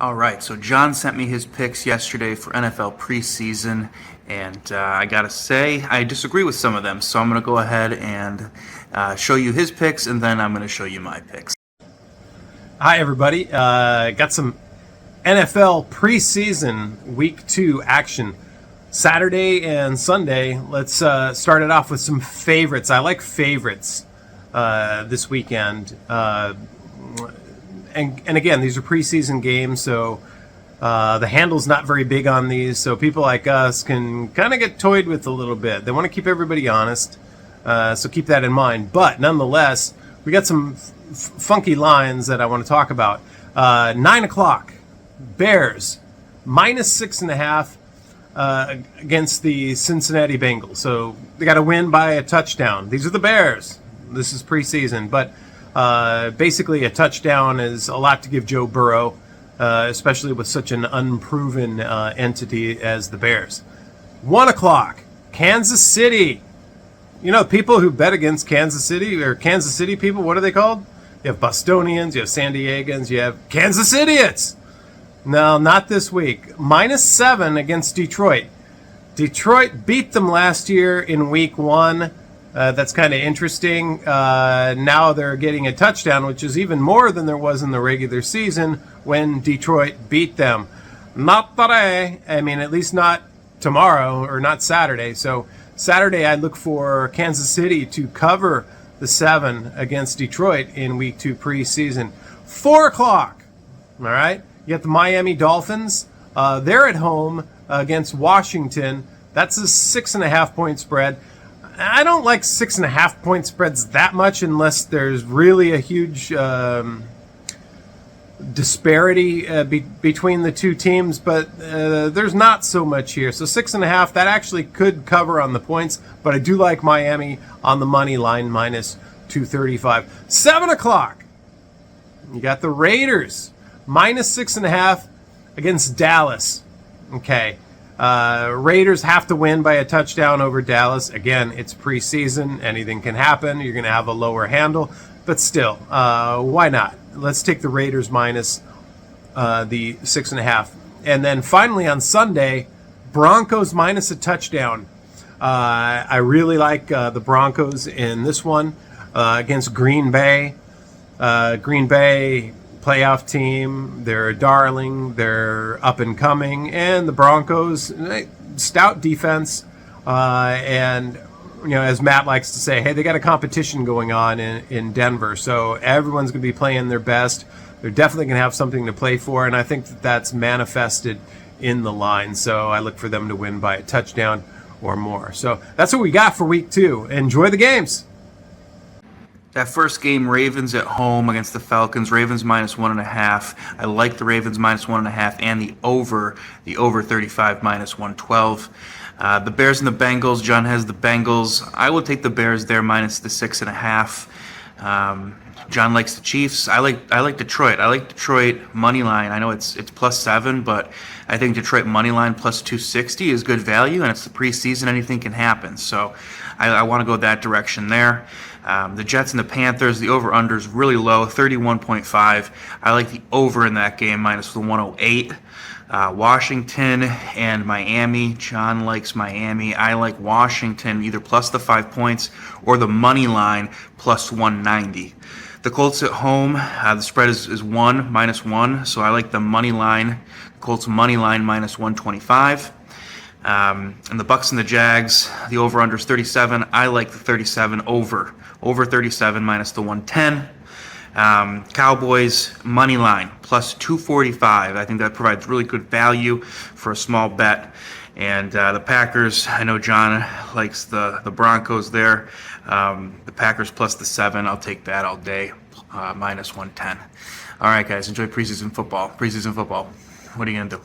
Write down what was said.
All right, so John sent me his picks yesterday for NFL preseason, and I gotta say, I disagree with some of them. So I'm gonna go ahead and show you his picks, and then I'm gonna show you my picks. Hi, everybody. Got some NFL preseason Week 2 action. Saturday and Sunday. Let's start it off with some favorites. I like favorites this weekend. And again, these are preseason games, so the handle's not very big on these, so people like us can kind of get toyed with a little bit. They want to keep everybody honest, so keep that in mind. But nonetheless, we got some funky lines that I want to talk about. 9 o'clock, Bears, -6.5 against the Cincinnati Bengals. So they got to win by a touchdown. These are the Bears. This is preseason, but basically, a touchdown is a lot to give Joe Burrow, especially with such an unproven entity as the Bears. 1 o'clock, Kansas City. You know, people who bet against Kansas City, or Kansas City people, what are they called? You have Bostonians, you have San Diegans, you have Kansas Idiots. No, not this week. -7 against Detroit. Detroit beat them last year in Week 1. That's kind of interesting. Now they're getting a touchdown, which is even more than there was in the regular season when Detroit beat them. Not today. I mean, at least not tomorrow or not Saturday. So Saturday, I'd look for Kansas City to cover the 7 against Detroit in Week 2 preseason. 4 o'clock. All right. You got the Miami Dolphins. They're at home against Washington. That's a 6.5 point spread. I don't like 6.5 point spreads that much unless there's really a huge disparity between the two teams, but there's not so much here. So 6.5, that actually could cover on the points, but I do like Miami on the money line -235. 7 o'clock, you got the Raiders -6.5 against Dallas. Okay. Raiders have to win by a touchdown over Dallas. Again, it's preseason. Anything can happen. You're going to have a lower handle. But still, why not? Let's take the Raiders minus the 6.5. And then finally on Sunday, Broncos minus a touchdown. I really like the Broncos in this one against Green Bay. Green Bay playoff team, they're a darling, they're up and coming, and the Broncos, stout defense, and you know, as Matt likes to say, hey, they got a competition going on in Denver, so everyone's going to be playing their best. They're definitely going to have something to play for, and I think that that's manifested in the line, so I look for them to win by a touchdown or more. So that's what we got for Week 2. Enjoy the games. That first game, Ravens at home against the Falcons. Ravens -1.5. I like the Ravens -1.5 and the over 35 -112. The Bears and the Bengals. John has the Bengals. I will take the Bears there minus the 6.5. John likes the Chiefs. I like Detroit. I like Detroit money line. I know it's +7, but I think Detroit money line +260 is good value, and it's the preseason. Anything can happen. So I want to go that direction there. The Jets and the Panthers, the over-under is really low, 31.5. I like the over in that game, minus the 108. Washington and Miami. John likes Miami. I like Washington, either plus the 5 points or the money line plus 190. The Colts at home, the spread is 1, -1, so I like the money line, Colts money line minus 125. And the Bucks and the Jags, the over-under is 37. I like the 37 over 37 minus the 110. Cowboys money line plus 245. I think that provides really good value for a small bet. And the Packers, I know John likes the Broncos there. The Packers plus the 7. I'll take that all day, minus 110. All right, guys, enjoy preseason football. What are you going to do?